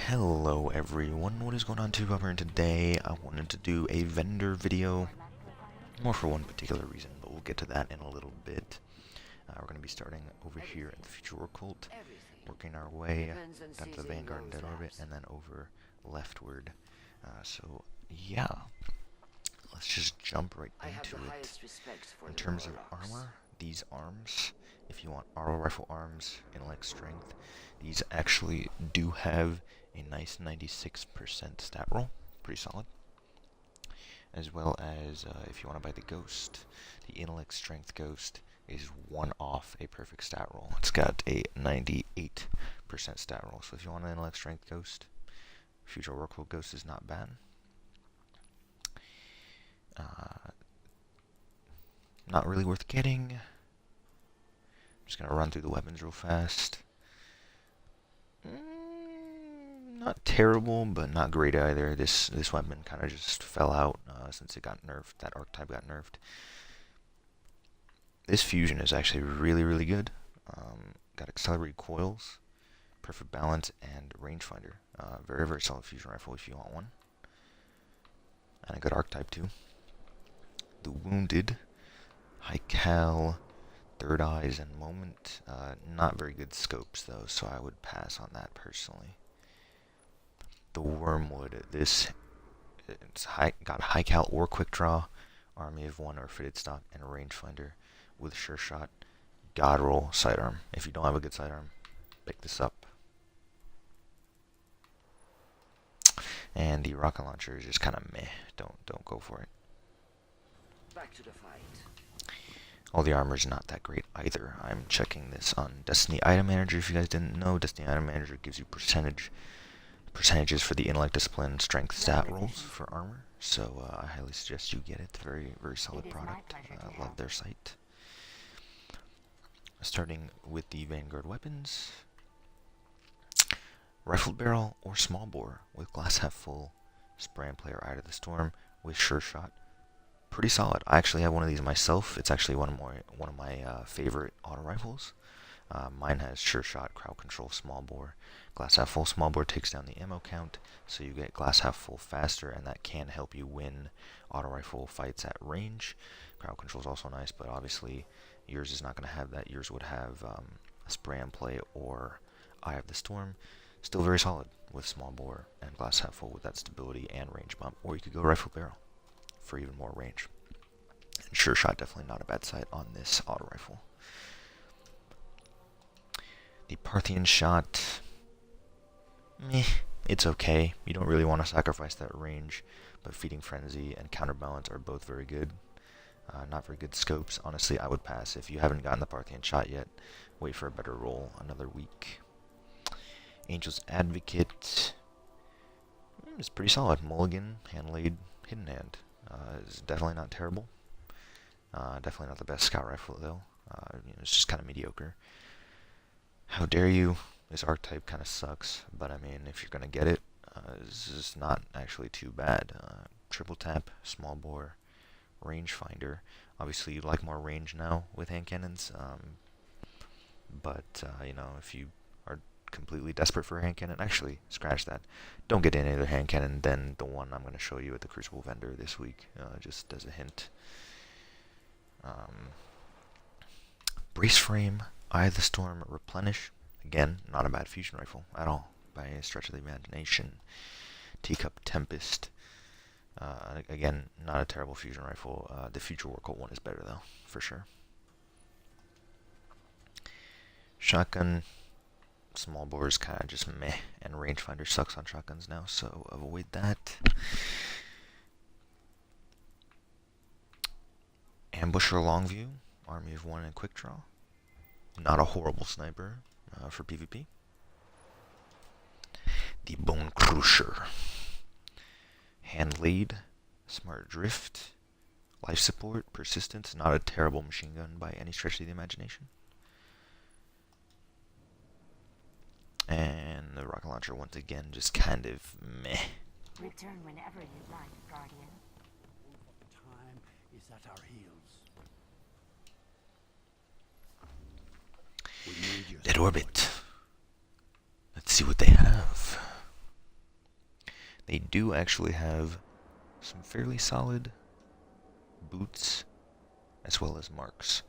Hello everyone, what is going on TubeHopper, and today I wanted to do a vendor video, more for one particular reason, but we'll get to that in a little bit. We're going to be starting over here at the Future War Cult, working our way down to the Vanguard and Dead Orbit, and then over leftward. So yeah, let's just jump right into it. In terms of armor, these arms, if you want auto rifle arms, intellect strength, these actually do have a nice 96% stat roll, pretty solid. As well as if you want to buy the Ghost, the intellect strength Ghost is one off a perfect stat roll. It's got a 98% stat roll. So if you want an intellect strength Ghost, Future Oracle Ghost is not bad. Not really worth getting. I'm just gonna run through the weapons real fast. Not terrible, but not great either. This weapon kind of just fell out since it got nerfed. That archetype got nerfed. This fusion is actually really good. Got accelerated coils, perfect balance, and rangefinder. Very solid fusion rifle if you want one. And a good archetype too. The wounded, high cal, third eyes, and moment. Not very good scopes though, so I would pass on that personally. The Wormwood, it's got high cal or quick draw, army of one or fitted stock, and a rangefinder with sure shot, god roll, sidearm. If you don't have a good sidearm, pick this up. And the rocket launcher is just kind of meh. Don't go for it. Back to the fight. All the armor is not that great either. I'm checking this on Destiny Item Manager. If you guys didn't know, Destiny Item Manager gives you percentages for the intellect, discipline, strength, stat rolls for armor. So I highly suggest you get it. Very solid product. I love their site. Starting with the Vanguard weapons. Rifled barrel or small bore with glass half full, spray and play or Eye of the Storm with sure shot. Pretty solid. I actually have one of these myself. It's actually one of my favorite auto rifles. Mine has sure shot, crowd control, small bore, glass half full. Small bore takes down the ammo count, so you get glass half full faster, and that can help you win auto rifle fights at range. Crowd control is also nice, but obviously yours is not going to have that. Yours would have a spray and play or Eye of the Storm. Still very solid with small bore and glass half full with that stability and range bump. Or you could go rifle barrel for even more range. And sure shot, definitely not a bad sight on this auto rifle. The Parthian shot, meh, it's okay. You don't really want to sacrifice that range, but Feeding Frenzy and Counterbalance are both very good. Not very good scopes. Honestly, I would pass. If you haven't gotten the Parthian shot yet, wait for a better roll another week. Angel's Advocate is pretty solid. Mulligan, hand laid, hidden hand. Is definitely not terrible. Definitely not the best scout rifle though. It's just kind of mediocre. How Dare You? This archetype kind of sucks, but I mean, if you're gonna get it, this is not actually too bad. Triple tap, small bore, rangefinder. Obviously, you'd like more range now with hand cannons, but you know, if you are completely desperate for a hand cannon, actually, scratch that. Don't get any other hand cannon than the one I'm going to show you at the Crucible vendor this week, just as a hint. Brace frame, Eye of the Storm, replenish. Again, not a bad fusion rifle at all, by any stretch of the imagination. Teacup Tempest. Again, not a terrible fusion rifle. The Future War Cult one is better though, for sure. Shotgun. Small bore is kind of just meh, and rangefinder sucks on shotguns now, so avoid that. Ambusher Longview, army of one and quick draw. Not a horrible sniper for PvP. The Bone Crusher. Hand laid, smart drift, life support, persistence. Not a terrible machine gun by any stretch of the imagination. And the rocket launcher, once again, just kind of meh. Return whenever you'd like, Guardian. Time is at our heels. Dead Orbit. Let's see what they have. They do actually have some fairly solid boots, as well as marks,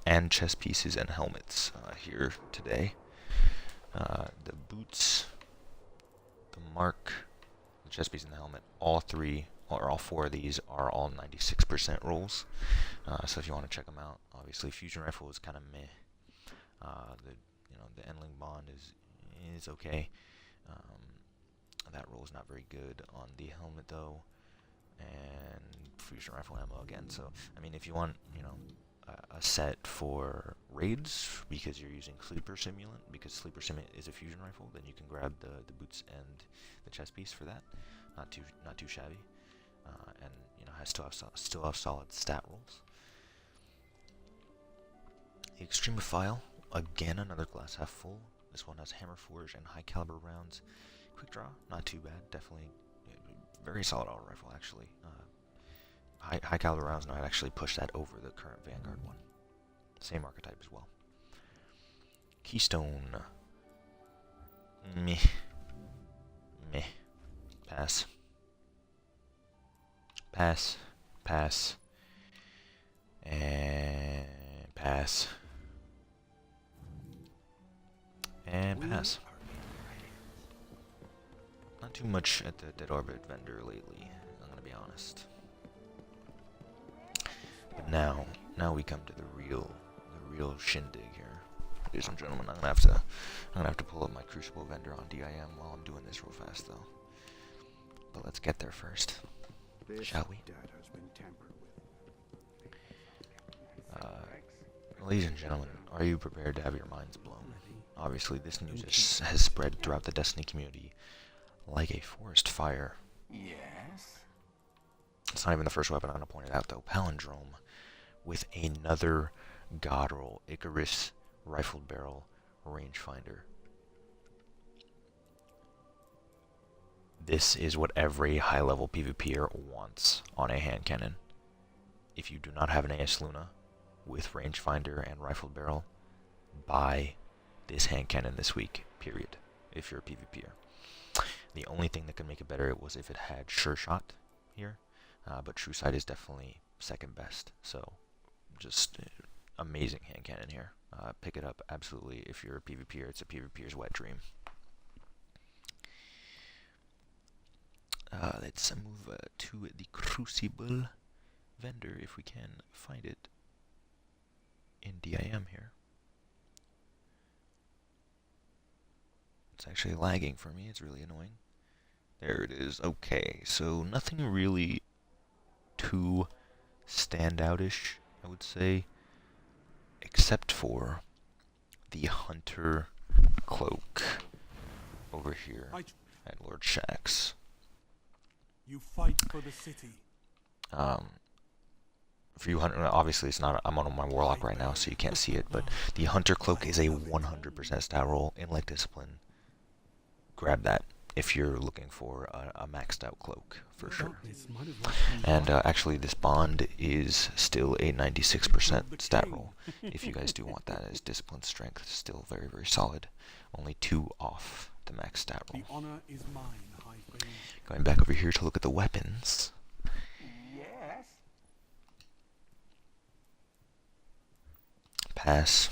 and chest pieces and helmets here today. The boots, the mark, the chest piece, and the helmet, all four of these are all 96% rolls. So if you want to check them out, obviously fusion rifle is kind of meh. The Endling bond is okay. That roll is not very good on the helmet though, and fusion rifle ammo again. So I mean, if you want, a set for raids because you're using Sleeper Simulant, because Sleeper Simulant is a fusion rifle, then you can grab the boots and the chest piece for that. Not too shabby, and has still have solid stat rolls. The Extremophile, again another glass half full. This one has hammer forge and high caliber rounds. Quick draw, not too bad. Definitely very solid auto rifle actually. High caliber rounds, and I'd actually push that over the current Vanguard one. Same archetype as well. Keystone. Meh. Pass. Pass. Pass. And pass. And pass. Not too much at the Dead Orbit vendor lately, I'm gonna be honest. But now we come to the real shindig here, ladies and gentlemen. I'm gonna have to pull up my Crucible vendor on DIM while I'm doing this real fast though. But let's get there first, shall we? Ladies and gentlemen, are you prepared to have your minds blown? Obviously, this news has spread throughout the Destiny community like a forest fire. Yes. It's not even the first weapon I'm going to point it out, though. Palindrome with another god roll. Icarus rifled barrel rangefinder. This is what every high-level PvPer wants on a hand cannon. If you do not have an AS Luna with rangefinder and rifled barrel, buy this hand cannon this week, period, if you're a PvPer. The only thing that could make it better was if it had Sure Shot here, but True Sight is definitely second best. So, just amazing hand cannon here. Pick it up, absolutely. If you're a PvPer, it's a PvPer's wet dream. Let's move to the Crucible vendor, if we can find it in DIM here. It's actually lagging for me, it's really annoying. There it is. Okay, so nothing really too standout-ish, I would say, except for the Hunter Cloak over here at Lord Shaxx. You fight for the city. For you Hunter, obviously it's not, I'm on my Warlock right now, so you can't see it, but the Hunter Cloak is a 100% stat roll, intellect discipline. Grab that if you're looking for a maxed out cloak, for sure. And actually this bond is still a 96% stat roll, if you guys do want that, as discipline strength, still very, very solid. Only 2 off the max stat roll. The honor is mine, High Queen. Going back over here to look at the weapons. Yes. Pass.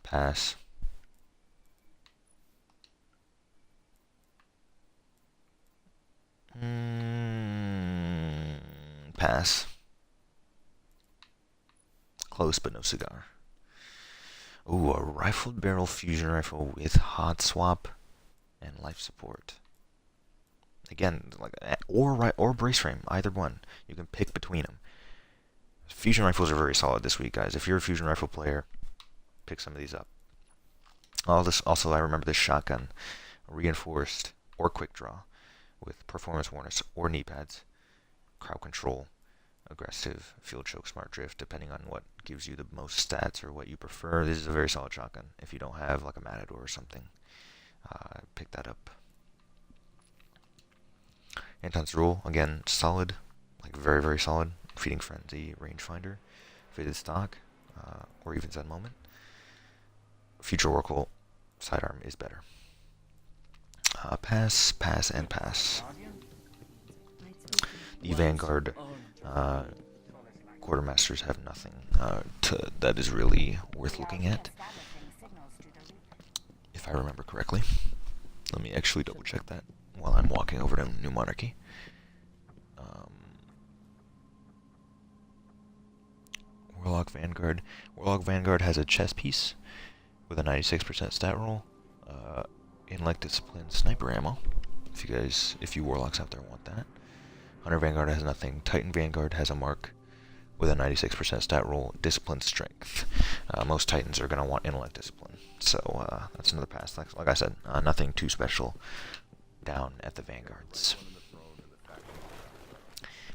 Pass. Pass. Close, but no cigar. Ooh, a rifled barrel fusion rifle with hot swap and life support. Again, like or brace frame, either one. You can pick between them. Fusion rifles are very solid this week, guys. If you're a fusion rifle player, pick some of these up. Also, I remember this shotgun, reinforced or quick draw, with performance harness or knee pads, crowd control, aggressive, field choke, smart drift, depending on what gives you the most stats or what you prefer. This is a very solid shotgun. If you don't have like a Matador or something, pick that up. Anton's Rule, again, solid, like very, very solid. Feeding Frenzy, rangefinder, fitted stock, or even Zen Moment. Future Oracle sidearm is better. Pass, pass, and pass. The Vanguard quartermasters have nothing that is really worth looking at, if I remember correctly. Let me actually double check that while I'm walking over to New Monarchy. Warlock Vanguard. Warlock Vanguard has a chess piece with a 96% stat roll, intellect discipline, sniper ammo. If you warlocks out there want that. Hunter Vanguard has nothing. Titan Vanguard has a mark with a 96% stat roll, discipline, strength. Most Titans are going to want intellect discipline, so that's another pass. Like I said, nothing too special down at the Vanguards.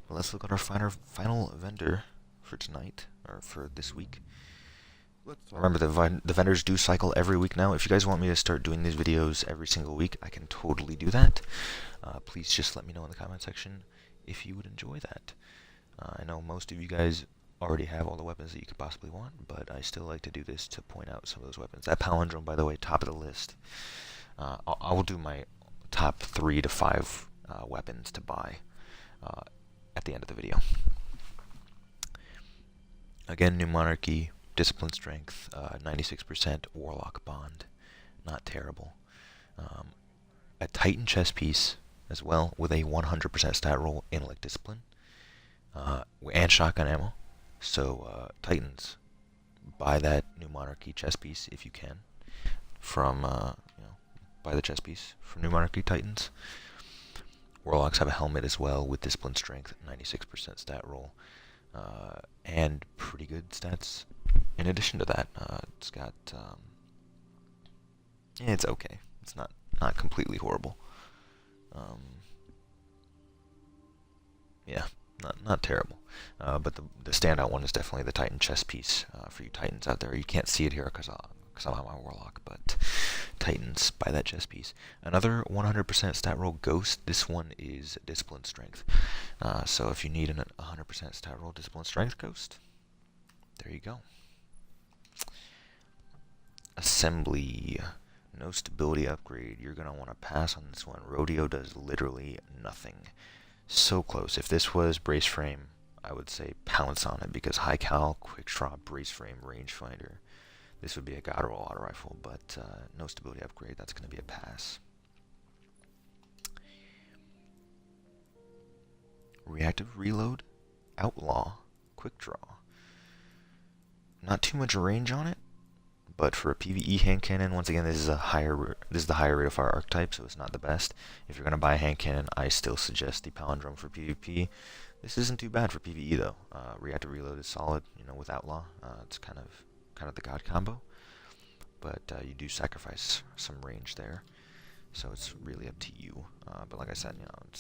But let's look at our final vendor for tonight, or for this week. Remember, the vendors do cycle every week now. If you guys want me to start doing these videos every single week, I can totally do that. Please just let me know in the comment section if you would enjoy that. I know most of you guys already have all the weapons that you could possibly want, but I still like to do this to point out some of those weapons. That palindrome, by the way, top of the list. I will do my top 3 to 5 weapons to buy at the end of the video. Again, New Monarchy, Discipline Strength, 96%, Warlock Bond, not terrible. A Titan chess piece as well with a 100% stat roll, Intellect Discipline, and shotgun ammo. So Titans, buy that New Monarchy chess piece if you can. Buy the chess piece from New Monarchy Titans. Warlocks have a helmet as well with Discipline Strength, 96% stat roll, and pretty good stats. In addition to that, it's got it's okay. It's not completely horrible. Yeah, not terrible. But the standout one is definitely the Titan chess piece for you Titans out there. You can't see it here because I'm on my Warlock, but Titans, buy that chess piece. Another 100% stat roll Ghost. This one is Discipline Strength. So if you need a 100% stat roll Discipline Strength Ghost, there you go. Assembly. No stability upgrade. You're going to want to pass on this one. Rodeo does literally nothing. So close. If this was brace frame, I would say pounce on it, because high cal, quick draw, brace frame, rangefinder. This would be a god roll auto rifle, but no stability upgrade. That's going to be a pass. Reactive reload, outlaw, quick draw. Not too much range on it, but for a PvE hand cannon, once again, this is the higher rate of fire archetype, so it's not the best. If you're going to buy a hand cannon, I still suggest the palindrome for PvP. This isn't too bad for PvE though. Reactive reload is solid, with outlaw. It's kind of the god combo, but you do sacrifice some range there, so it's really up to you. But like I said,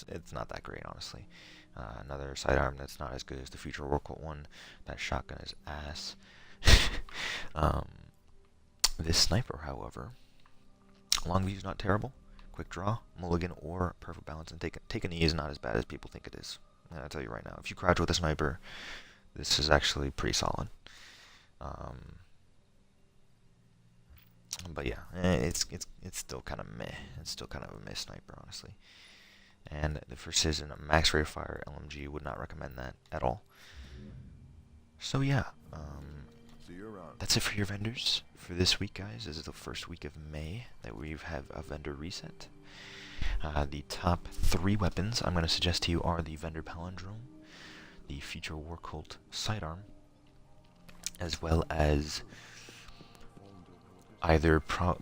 it's not that great, honestly. Another sidearm that's not as good as the Future Oracle one. That shotgun is ass. This sniper, however, long view's not terrible. Quick draw, mulligan, or perfect balance, and take a knee is not as bad as people think it is. And I'll tell you right now, if you crouch with a sniper, this is actually pretty solid. But yeah, it's still kind of meh. It's still kind of a meh sniper, honestly. And the precision, a max rate of fire LMG, would not recommend that at all. So yeah, that's it for your vendors for this week, guys. This is the first week of May that we have a vendor reset. The top 3 weapons I'm going to suggest to you are the Vendor Palindrome, the Future War Cult Sidearm, as well as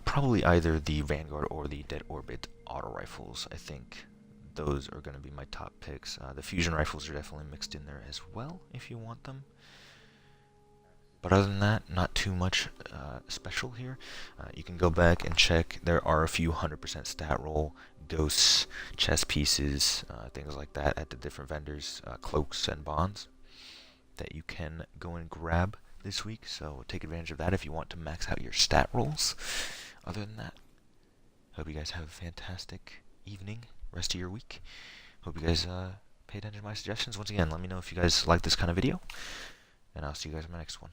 probably either the Vanguard or the Dead Orbit auto rifles. I think those are going to be my top picks. The fusion rifles are definitely mixed in there as well if you want them. But other than that, not too much special here. You can go back and check. There are a few 100% stat roll, ghosts, chess pieces, things like that at the different vendors, cloaks and bonds that you can go and grab this week. So take advantage of that if you want to max out your stat rolls. Other than that, hope you guys have a fantastic evening, rest of your week. Hope you guys pay attention to my suggestions. Once again, let me know if you guys like this kind of video, and I'll see you guys in my next one.